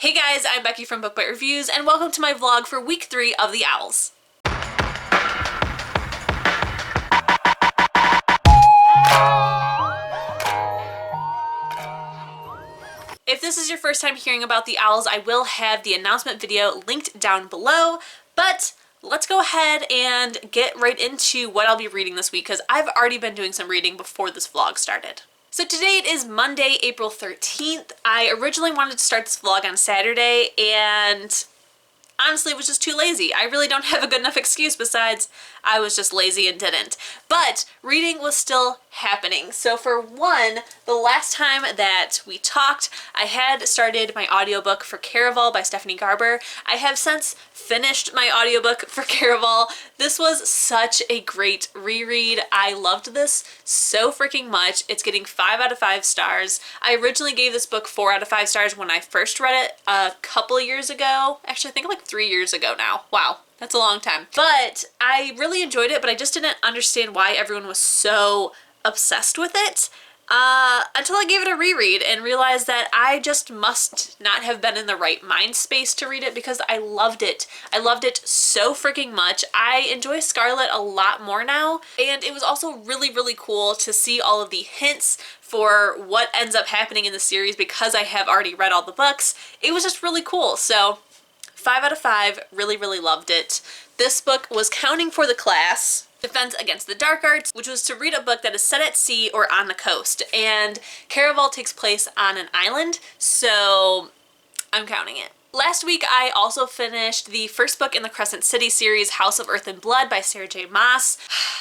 Hey guys, I'm Becky from Book Bite Reviews, and welcome to my vlog for week 3 of The Owls. If this is your first time hearing about The Owls, I will have the announcement video linked down below, but let's go ahead and get right into what I'll be reading this week, because I've already been doing some reading before this vlog started. So today it is Monday, April 13th. I originally wanted to start this vlog on Saturday, and honestly, was just too lazy. I really don't have a good enough excuse besides I was just lazy and didn't. But reading was still happening. So for one, the last time that we talked, I had started my audiobook for Caraval by Stephanie Garber. I have since finished my audiobook for Caraval. This was such a great reread. I loved this so freaking much. It's getting 5 out of 5 stars. I originally gave this book 4 out of 5 stars when I first read it a couple of years ago. Actually, I think like 3 years ago now. Wow. That's a long time. But I really enjoyed it, but I just didn't understand why everyone was so obsessed with it until I gave it a reread and realized that I just must not have been in the right mind space to read it, because I loved it. I loved it so freaking much. I enjoy Scarlet a lot more now, and it was also really, really cool to see all of the hints for what ends up happening in the series because I have already read all the books. It was just really cool. So 5 out of 5, really, really loved it. This book was Counting for the Class, Defense Against the Dark Arts, which was to read a book that is set at sea or on the coast. And Caraval takes place on an island, so I'm counting it. Last week, I also finished the first book in the Crescent City series, House of Earth and Blood by Sarah J. Maas.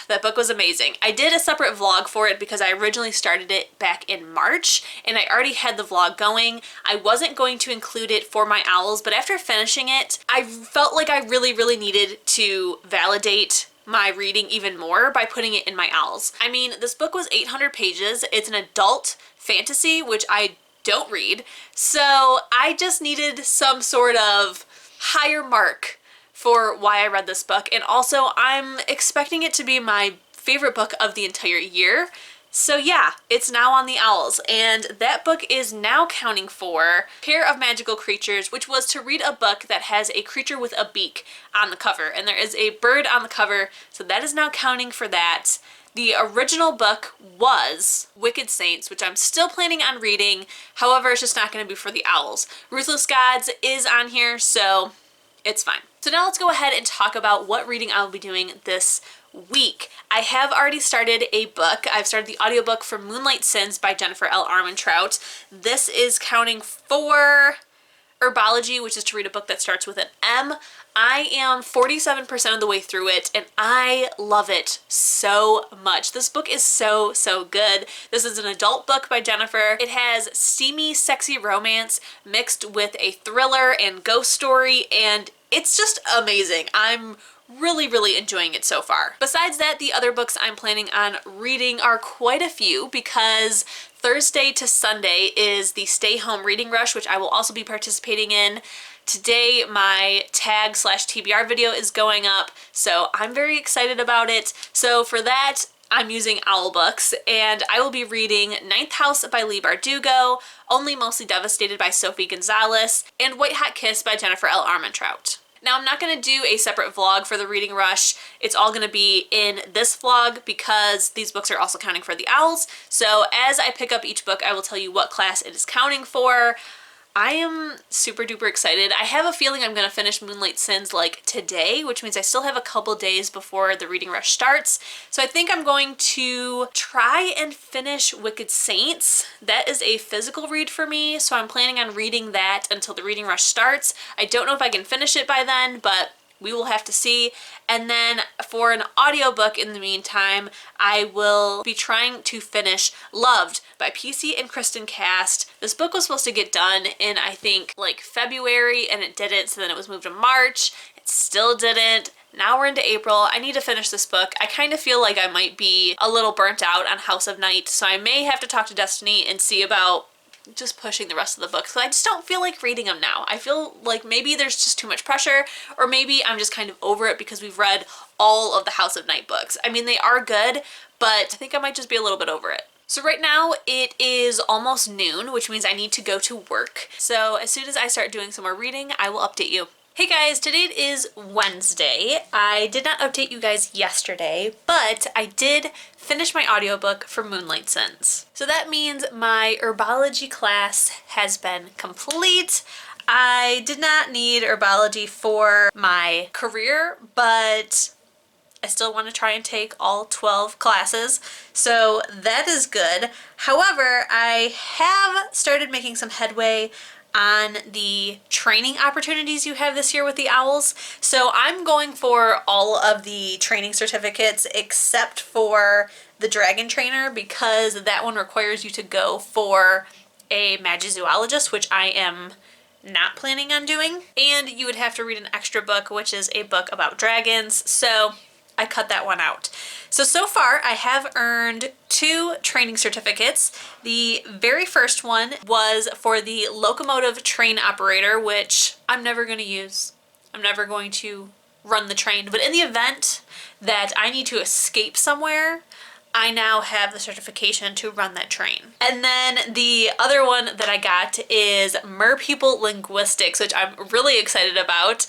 That book was amazing. I did a separate vlog for it because I originally started it back in March, and I already had the vlog going. I wasn't going to include it for my Owls, but after finishing it, I felt like I really, really needed to validate my reading even more by putting it in my Owls. I mean, this book was 800 pages. It's an adult fantasy, which I don't read, so I just needed some sort of higher mark for why I read this book. And also, I'm expecting it to be my favorite book of the entire year. So yeah, it's now on the Owls, and that book is now counting for Pair of Magical Creatures, which was to read a book that has a creature with a beak on the cover, and there is a bird on the cover, so that is now counting for that. The original book was Wicked Saints, which I'm still planning on reading. However, it's just not going to be for the Owls. Ruthless Gods is on here, so it's fine. So now let's go ahead and talk about what reading I will be doing this week. I have already started a book. I've started the audiobook for Moonlight Sins by Jennifer L. Armentrout. This is counting for Herbology, which is to read a book that starts with an M. I am 47% of the way through it, and I love it so much. This book is so, so good. This is an adult book by Jennifer. It has steamy, sexy romance mixed with a thriller and ghost story, and it's just amazing. I'm really, really enjoying it so far. Besides that, the other books I'm planning on reading are quite a few, because Thursday to Sunday is the Stay Home Reading Rush, which I will also be participating in. Today, my tag/TBR video is going up, so I'm very excited about it. So for that, I'm using Owl Books, and I will be reading Ninth House by Leigh Bardugo, Only Mostly Devastated by Sophie Gonzalez, and White Hot Kiss by Jennifer L. Armentrout. Now, I'm not going to do a separate vlog for the reading rush. It's all going to be in this vlog because these books are also counting for the Owls. So as I pick up each book, I will tell you what class it is counting for. I am super duper excited. I have a feeling I'm going to finish Moonlight Sins like today, which means I still have a couple days before the reading rush starts. So I think I'm going to try and finish Wicked Saints. That is a physical read for me, so I'm planning on reading that until the reading rush starts. I don't know if I can finish it by then, but we will have to see. And then for an audiobook in the meantime, I will be trying to finish Loved by PC and Kristen Cast. This book was supposed to get done in, I think, like February, and it didn't, so then it was moved to March. It still didn't. Now we're into April. I need to finish this book. I kind of feel like I might be a little burnt out on House of Night, so I may have to talk to Destiny and see about just pushing the rest of the books. So I just don't feel like reading them now. I feel like maybe there's just too much pressure, or maybe I'm just kind of over it because we've read all of the House of Night books. I mean, they are good, but I think I might just be a little bit over it. So right now it is almost noon, which means I need to go to work. So as soon as I start doing some more reading, I will update you. Hey guys, today is Wednesday. I did not update you guys yesterday, but I did finish my audiobook for Moonlight Sins. So that means my herbology class has been complete. I did not need herbology for my career, but I still want to try and take all 12 classes, so that is good. However, I have started making some headway on the training opportunities you have this year with the owls. So I'm going for all of the training certificates except for the dragon trainer, because that one requires you to go for a magizoologist, which I am not planning on doing. And you would have to read an extra book, which is a book about dragons. So I cut that one out. So far I have earned 2 training certificates. The very first one was for the locomotive train operator, which I'm never going to use. I'm never going to run the train, but in the event that I need to escape somewhere, I now have the certification to run that train. And then the other one that I got is Merpeople Linguistics, which I'm really excited about.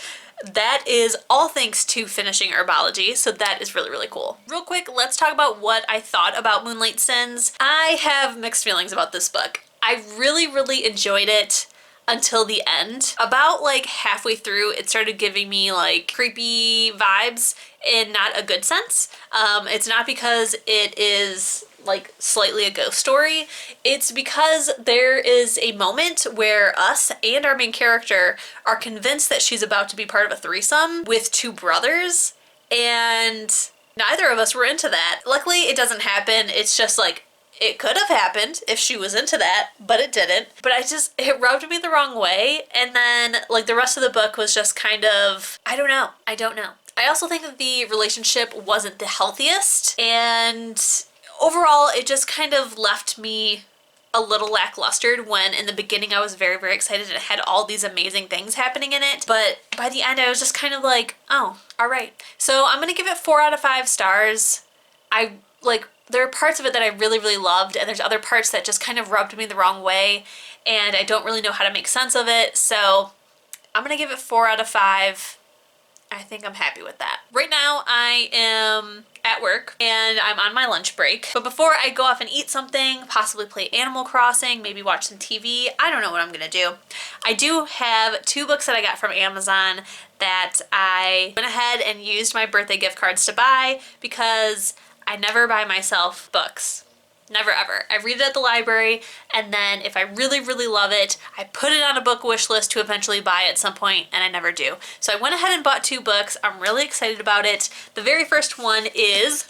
That is all thanks to finishing herbology, so that is really, really cool. Real quick, let's talk about what I thought about Moonlight Sins. I have mixed feelings about this book. I really, really enjoyed it until the end. About like halfway through, it started giving me like creepy vibes in not a good sense. It's not because it is like slightly a ghost story. It's because there is a moment where us and our main character are convinced that she's about to be part of a threesome with 2 brothers, and neither of us were into that. Luckily, it doesn't happen. It's just like, it could have happened if she was into that, but it didn't. But it rubbed me the wrong way. And then like the rest of the book was just kind of, I don't know. I also think that the relationship wasn't the healthiest, and overall it just kind of left me a little lackluster when in the beginning I was very, very excited and it had all these amazing things happening in it. But by the end I was just kind of like, oh, all right. So I'm gonna give it 4 out of 5 stars. There are parts of it that I really, really loved, and there's other parts that just kind of rubbed me the wrong way, and I don't really know how to make sense of it. So I'm gonna give it 4 out of 5. I think I'm happy with that. Right now I am at work and I'm on my lunch break. But before I go off and eat something, possibly play Animal Crossing, maybe watch some TV, I don't know what I'm gonna do. I do have 2 books that I got from Amazon that I went ahead and used my birthday gift cards to buy, because I never buy myself books. Never ever. I read it at the library, and then if I really, really love it, I put it on a book wish list to eventually buy at some point, and I never do. So I went ahead and bought 2 books. I'm really excited about it. The very first one is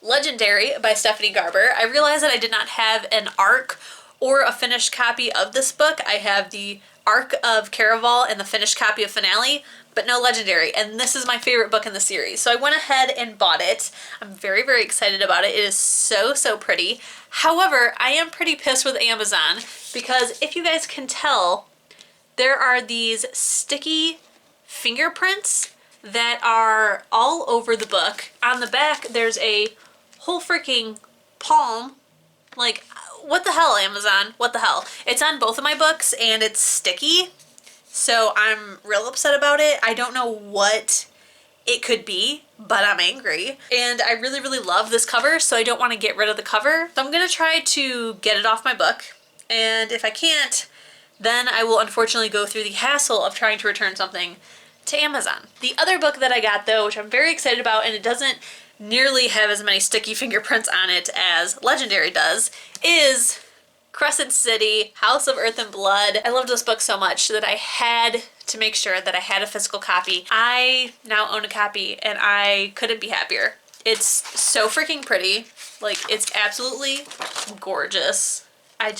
Legendary by Stephanie Garber. I realized that I did not have an ARC or a finished copy of this book. I have the ARC of Caraval and the finished copy of Finale, but no Legendary, and this is my favorite book in the series. So I went ahead and bought it. I'm very, very excited about it. It is so, so pretty. However, I am pretty pissed with Amazon because if you guys can tell, there are these sticky fingerprints that are all over the book. On the back, there's a whole freaking palm. Like, what the hell, Amazon? What the hell? It's on both of my books and it's sticky. So I'm real upset about it. I don't know what it could be, but I'm angry. And I really, really love this cover, so I don't want to get rid of the cover. So I'm gonna try to get it off my book. And if I can't, then I will unfortunately go through the hassle of trying to return something to Amazon. The other book that I got though, which I'm very excited about, and it doesn't nearly have as many sticky fingerprints on it as Legendary does, is Crescent City, House of Earth and Blood. I loved this book so much that I had to make sure that I had a physical copy. I now own a copy and I couldn't be happier. It's so freaking pretty. Like, it's absolutely gorgeous. I'm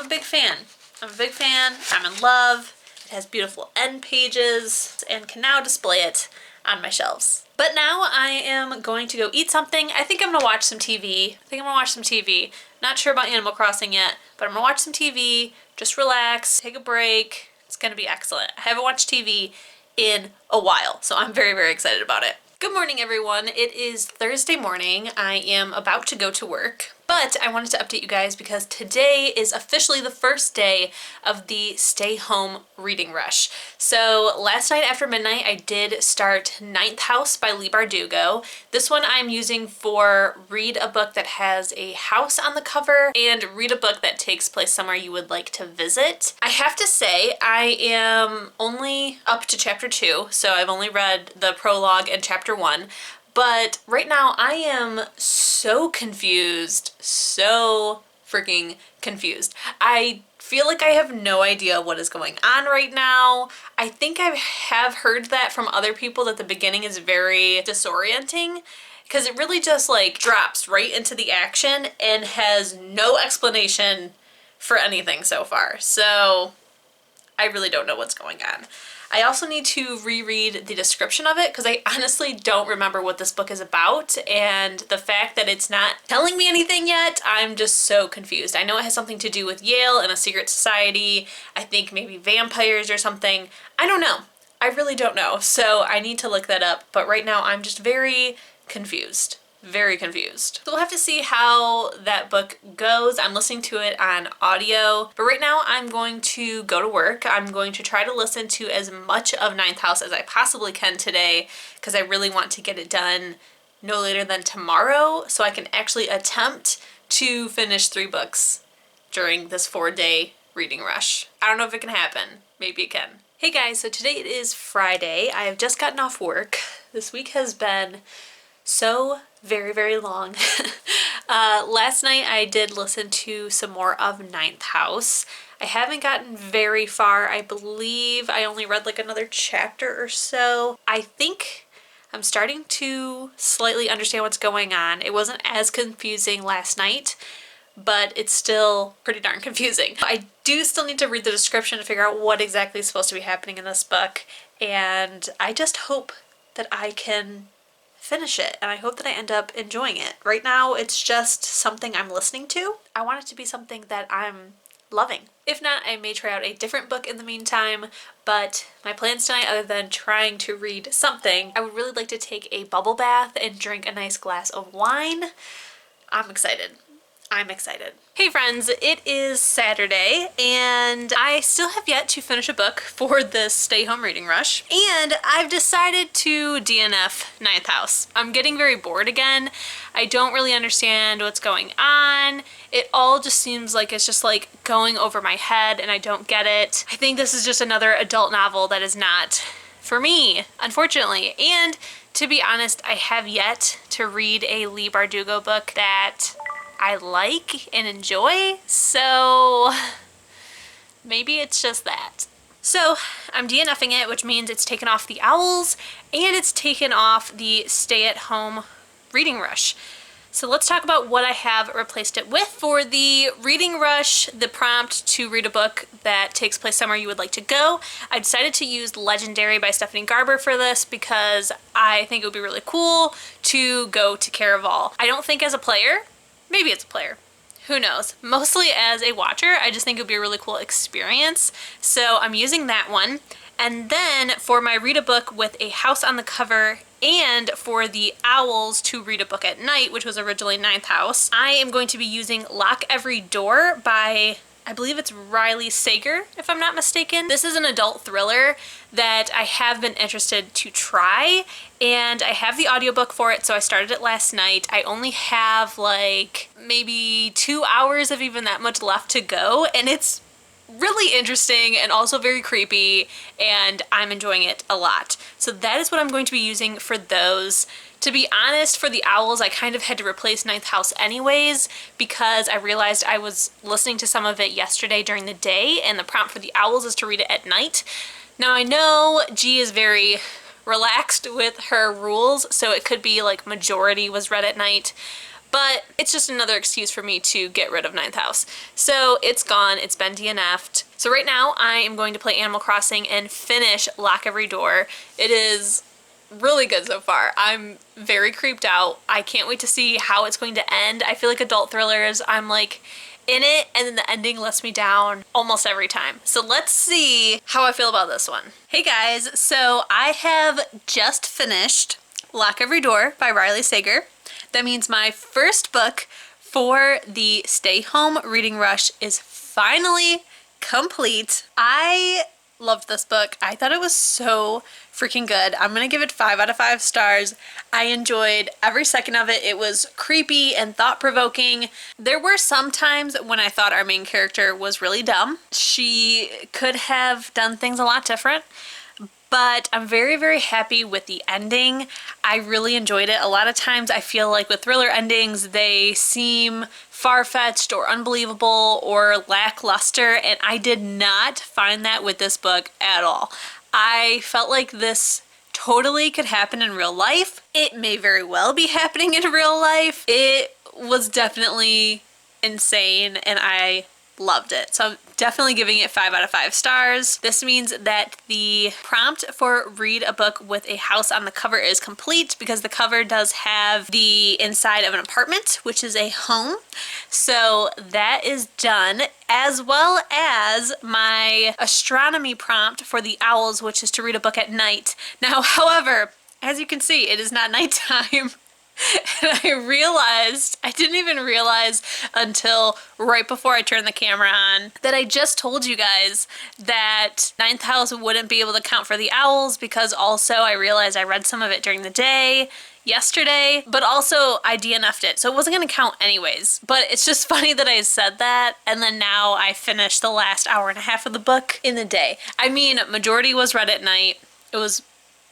a big fan. I'm a big fan. I'm in love. It has beautiful end pages and can now display it on my shelves. But now I am going to go eat something. I think I'm gonna watch some TV. Not sure about Animal Crossing yet, but I'm gonna watch some TV, just relax, take a break. It's gonna be excellent. I haven't watched TV in a while, so I'm very, very excited about it. Good morning, everyone. It is Thursday morning. I am about to go to work, but I wanted to update you guys because today is officially the first day of the stay home reading rush. So last night after midnight, I did start Ninth House by Leigh Bardugo. This one I'm using for read a book that has a house on the cover and read a book that takes place somewhere you would like to visit. I have to say I am only up to chapter 2, so I've only read the prologue and chapter 1. But right now I am so confused, so freaking confused. I feel like I have no idea what is going on right now. I think I have heard that from other people that the beginning is very disorienting because it really just like drops right into the action and has no explanation for anything so far. So I really don't know what's going on. I also need to reread the description of it because I honestly don't remember what this book is about, and the fact that it's not telling me anything yet, I'm just so confused. I know it has something to do with Yale and a secret society, I think maybe vampires or something. I don't know. I really don't know, so I need to look that up, but right now I'm just very confused. Very confused. So we'll have to see how that book goes. I'm listening to it on audio, but right now I'm going to go to work. I'm going to try to listen to as much of Ninth House as I possibly can today because I really want to get it done no later than tomorrow so I can actually attempt to finish 3 books during this 4-day reading rush. I don't know if it can happen. Maybe it can. Hey guys, so today it is Friday. I have just gotten off work. This week has been so very, very long. Last night I did listen to some more of Ninth House. I haven't gotten very far. I believe I only read like another chapter or so. I think I'm starting to slightly understand what's going on. It wasn't as confusing last night, but it's still pretty darn confusing. I do still need to read the description to figure out what exactly is supposed to be happening in this book, and I just hope that I can finish it, and I hope that I end up enjoying it. Right now it's just something I'm listening to. I want it to be something that I'm loving. If not, I may try out a different book in the meantime, but my plans tonight, other than trying to read something, I would really like to take a bubble bath and drink a nice glass of wine. I'm excited. I'm excited. Hey friends, it is Saturday and I still have yet to finish a book for this stay home reading rush, and I've decided to DNF Ninth House. I'm getting very bored again. I don't really understand what's going on. It all just seems like it's just like going over my head and I don't get it. I think this is just another adult novel that is not for me, unfortunately. And to be honest, I have yet to read a Leigh Bardugo book that I like and enjoy, so maybe it's just that. So I'm DNFing it, which means it's taken off the owls and it's taken off the stay-at-home reading rush. So let's talk about what I have replaced it with. For the reading rush, the prompt to read a book that takes place somewhere you would like to go, I decided to use Legendary by Stephanie Garber for this because I think it would be really cool to go to Caraval. I don't think as a player. Maybe it's a player. Who knows? Mostly as a watcher, I just think it would be a really cool experience. So I'm using that one. And then for my read a book with a house on the cover and for the owls to read a book at night, which was originally Ninth House, I am going to be using Lock Every Door by, I believe it's Riley Sager, if I'm not mistaken. This is an adult thriller that I have been interested to try, and I have the audiobook for it, so I started it last night. I only have like maybe 2 hours of even that much left to go, and it's really interesting and also very creepy, and I'm enjoying it a lot. So that is what I'm going to be using for those. To be honest, for the owls, I kind of had to replace Ninth House anyways because I realized I was listening to some of it yesterday during the day, and the prompt for the owls is to read it at night. Now I know G is very relaxed with her rules, so it could be like majority was read at night, but it's just another excuse for me to get rid of Ninth House. So it's gone, it's been DNF'd. So right now I am going to play Animal Crossing and finish Lock Every Door. It is really good so far. I'm very creeped out. I can't wait to see how it's going to end. I feel like adult thrillers, I'm like in it and then the ending lets me down almost every time. So let's see how I feel about this one. Hey guys, so I have just finished Lock Every Door by Riley Sager. That means my first book for the Stay Home Reading Rush is finally complete. I loved this book. I thought it was so freaking good. I'm gonna give it 5 out of 5 stars. I enjoyed every second of it. It was creepy and thought-provoking. There were some times when I thought our main character was really dumb. She could have done things a lot different, but I'm very, very happy with the ending. I really enjoyed it. A lot of times I feel like with thriller endings, they seem far-fetched or unbelievable or lackluster, and I did not find that with this book at all. I felt like this totally could happen in real life. It may very well be happening in real life. It was definitely insane, and I loved it. So I'm definitely giving it 5 out of 5 stars. This means that the prompt for read a book with a house on the cover is complete, because the cover does have the inside of an apartment, which is a home. So that is done, as well as my astronomy prompt for the owls, which is to read a book at night. Now, however, as you can see, it is not nighttime. And I didn't even realize until right before I turned the camera on that I just told you guys that ninth house wouldn't be able to count for the owls, because also I realized I read some of it during the day yesterday, but also I DNF'd it, so it wasn't going to count anyways. But it's just funny that I said that, and then now I finished the last hour and a half of the book in the day. I mean, majority was read at night. It was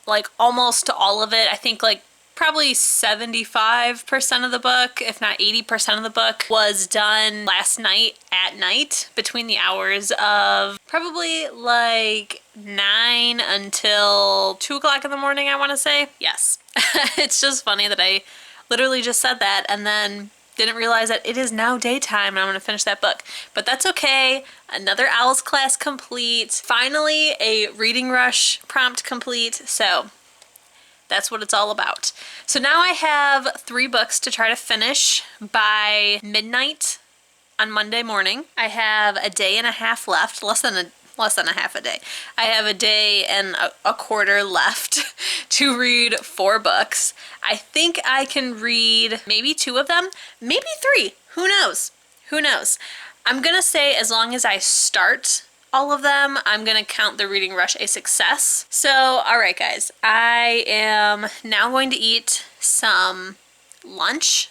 like almost all of it. I think like probably 75% of the book, if not 80% of the book, was done last night at night between the hours of probably like 9 until 2 o'clock in the morning, I want to say. Yes. It's just funny that I literally just said that and then didn't realize that it is now daytime and I'm going to finish that book. But that's okay. Another Owls class complete. Finally, a reading rush prompt complete. So that's what it's all about. So now I have 3 books to try to finish by midnight on Monday morning. I have a day and a half left, less than a half a day. I have a day and a quarter left to read 4 books. I think I can read maybe 2 of them, maybe 3. Who knows? Who knows? I'm gonna say as long as I start all of them, I'm gonna count the reading rush a success. So, all right guys, I am now going to eat some lunch.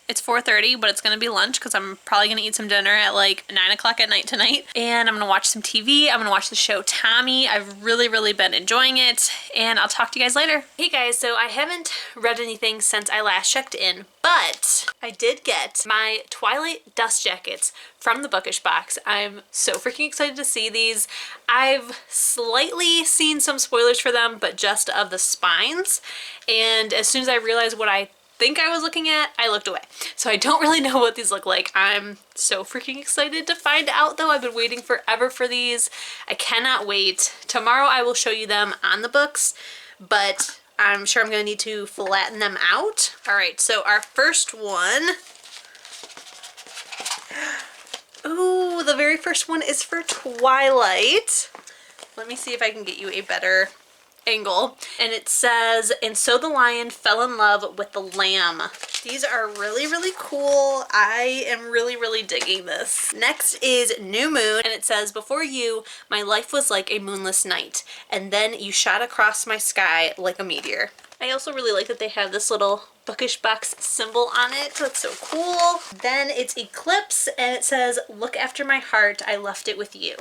It's 4:30, but it's gonna be lunch because I'm probably gonna eat some dinner at like 9 o'clock at night tonight. And I'm gonna watch some TV. I'm gonna watch the show Tommy. I've really been enjoying it, and I'll talk to you guys later. Hey guys, so I haven't read anything since I last checked in, but I did get my Twilight dust jackets from the Bookish box. I'm so freaking excited to see these. I've slightly seen some spoilers for them, but just of the spines. And as soon as I realized what I think I was looking at, I looked away. So I don't really know what these look like. I'm so freaking excited to find out though. I've been waiting forever for these. I cannot wait. Tomorrow I will show you them on the books, but I'm sure I'm gonna need to flatten them out. All right, so our first one, ooh, the very first one is for Twilight. Let me see if I can get you a better angle. And it says, "And so the lion fell in love with the lamb." These are really cool. I am really digging this. Next is New Moon, and it says, "Before you, my life was like a moonless night, and then you shot across my sky like a meteor." I also really like that they have this little Bookish box symbol on it. That's so cool. Then it's Eclipse, and it says, "Look after my heart, I left it with you."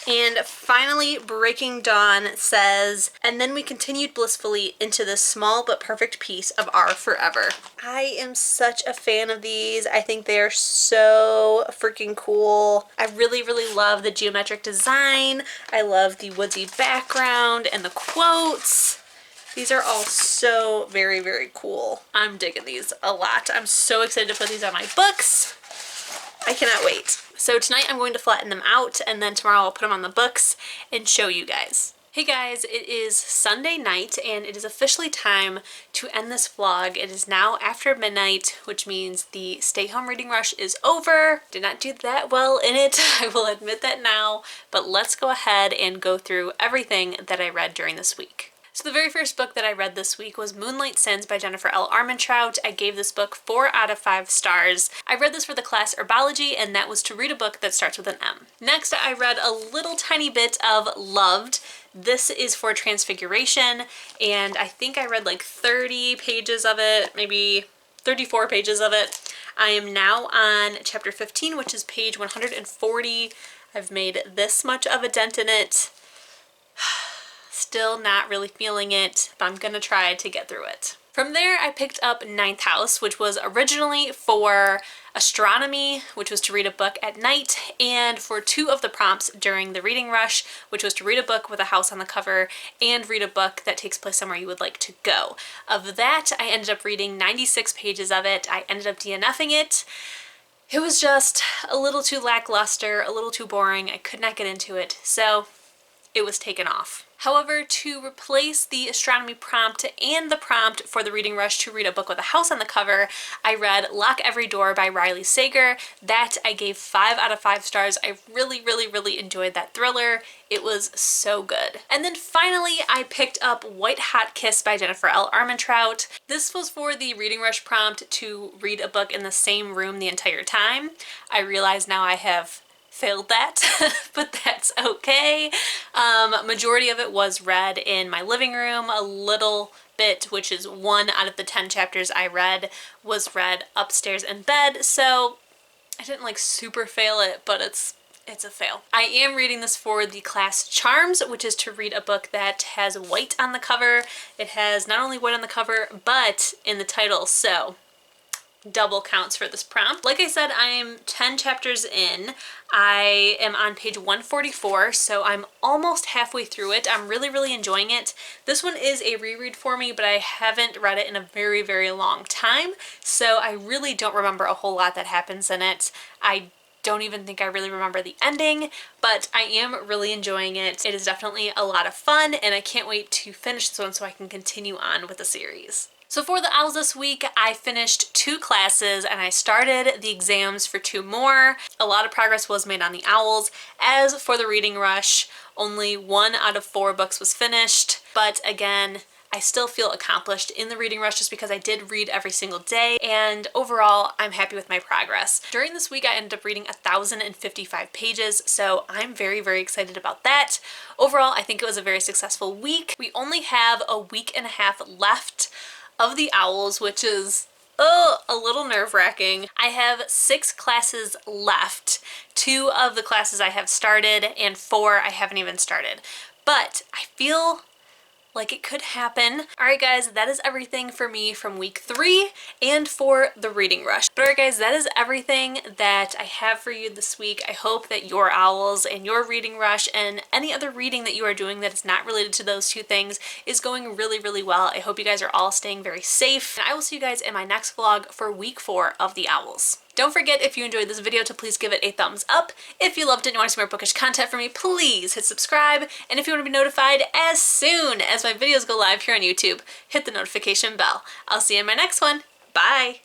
And finally, Breaking Dawn says, "And then we continued blissfully into this small but perfect piece of our forever." I am such a fan of these. I think they are so freaking cool. I really love the geometric design. I love the woodsy background and the quotes. These are all so very cool. I'm digging these a lot. I'm so excited to put these on my books. I cannot wait. So tonight I'm going to flatten them out, and then tomorrow I'll put them on the books and show you guys. Hey guys, it is Sunday night and it is officially time to end this vlog. It is now after midnight, which means the stay home reading rush is over. Did not do that well in it, I will admit that now, but let's go ahead and go through everything that I read during this week. So So the very first book that I read this week was Moonlight Sins by Jennifer L. Armentrout. I gave this book 4 out of 5 stars. I read this for the class Herbology, and that was to read a book that starts with an M. Next, I read a little tiny bit of Loved. This is for Transfiguration, and I think I read like 30 pages of it, maybe 34 pages of it. I am now on chapter 15, which is page 140. I've made this much of a dent in it. Still not really feeling it, but I'm gonna try to get through it. From there, I picked up Ninth House, which was originally for astronomy, which was to read a book at night, and for 2 of the prompts during the reading rush, which was to read a book with a house on the cover and read a book that takes place somewhere you would like to go. Of that, I ended up reading 96 pages of it. I ended up DNFing it. It was just a little too lackluster, a little too boring. I could not get into it, so it was taken off. However, to replace the astronomy prompt and the prompt for the reading rush to read a book with a house on the cover, I read Lock Every Door by Riley Sager. That I gave 5 out of 5 stars. I really enjoyed that thriller. It was so good. And then finally, I picked up White Hot Kiss by Jennifer L. Armentrout. This was for the reading rush prompt to read a book in the same room the entire time. I realize now I have failed that, but that's okay. Majority of it was read in my living room. A little bit, which is 1 out of the 10 chapters I read, was read upstairs in bed, so I didn't like super fail it, but it's a fail. I am reading this for the class Charms, which is to read a book that has white on the cover. It has not only white on the cover, but in the title, so double counts for this prompt. Like I said, I am 10 chapters in. I am on page 144, so I'm almost halfway through it. I'm really enjoying it. This one is a reread for me, but I haven't read it in a very long time, so I really don't remember a whole lot that happens in it. I don't even think I really remember the ending, but I am really enjoying it. It is definitely a lot of fun, and I can't wait to finish this one so I can continue on with the series. So for the Owls this week, I finished 2 classes and I started the exams for 2 more. A lot of progress was made on the Owls. As for the reading rush, only 1 out of 4 books was finished, but again, I still feel accomplished in the reading rush just because I did read every single day, and overall, I'm happy with my progress. During this week, I ended up reading 1,055 pages, so I'm very excited about that. Overall, I think it was a very successful week. We only have a week and a half left of the Owls, which is a little nerve-wracking. I have 6 classes left. 2 of the classes I have started and 4 I haven't even started. But I feel like it could happen. Alright guys, that is everything for me from week 3 and for the reading rush. But alright guys, that is everything that I have for you this week. I hope that your Owls and your reading rush and any other reading that you are doing that is not related to those 2 things is going really well. I hope you guys are all staying very safe, and I will see you guys in my next vlog for week 4 of the Owls. Don't forget, if you enjoyed this video, to please give it a thumbs up. If you loved it and you want to see more bookish content from me, please hit subscribe. And if you want to be notified as soon as my videos go live here on YouTube, hit the notification bell. I'll see you in my next one. Bye!